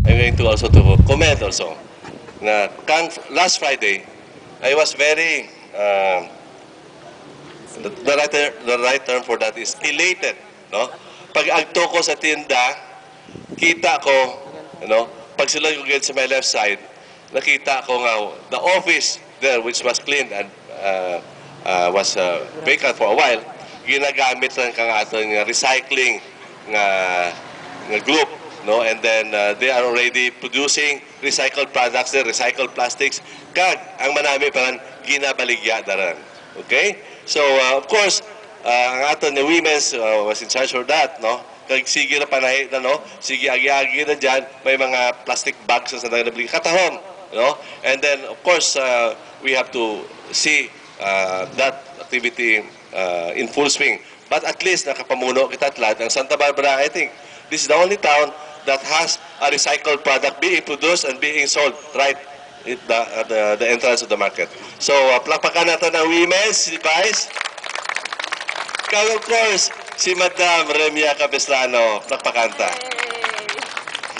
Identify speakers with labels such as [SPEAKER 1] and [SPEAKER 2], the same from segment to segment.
[SPEAKER 1] I'm going to also to comment also na last Friday, I was very, the right term for that is elated. No? Pag agto ko sa tinda, kita ko, pag sila yung get sa my left side, nakita ko nga, the office there, which was cleaned and was vacant for a while, ginagamit lang kang aton recycling nga group. No, and then they are already producing recycled products, recycled plastics. Kag ang manami parang ginabaligya daran. Okay? So of course, ang aton ni women's was in charge for that, no? Kag sige na panay na, no? Sige agi-agi na diyan, may mga plastic bags sa nagabili katahom, no? And then of course, we have to see that activity in full swing. But at least nakapamuno kita tlat ang Santa Barbara. I think this is the only town that has a recycled product being produced and being sold right at the entrance of the market. So, plakpakan natin ang women's, si Vice. Kag of course, si Madam Remia Capislano, plakpakan ta.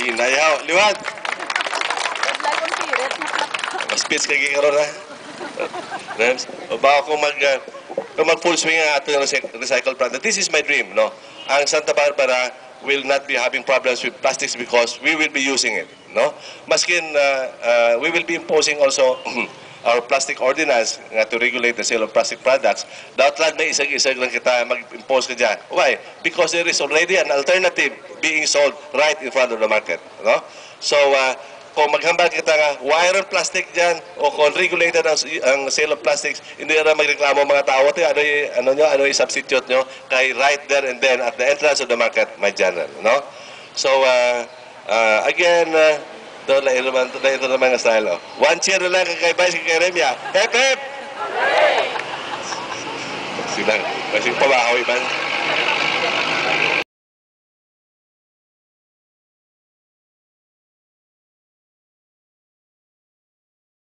[SPEAKER 1] Hinayaw, liwat. Mas-speech kagi karon ha. Rems, o ba kung mag-full swing ang ating recycled product. This is my dream, no? Ang Santa Barbara will not be having problems with plastics because we will be using it, no? Maskin we will be imposing also our plastic ordinance to regulate the sale of plastic products. Dapat may isag-isag lang kita mag-impose ka dyan. Why? Because there is already an alternative being sold right in front of the market, no? So kung maghambal kita nga wire and plastic dyan o kung regulated ang sale of plastics, hindi na magreklamo mga tao ano yung substitute nyo kay right there and then at the entrance of the market may dyan, no? So again, ito naman ang style, oh. One cheer na lang kay Vice kay Remia. Hep hep! Sila, kasi pabahaw iban.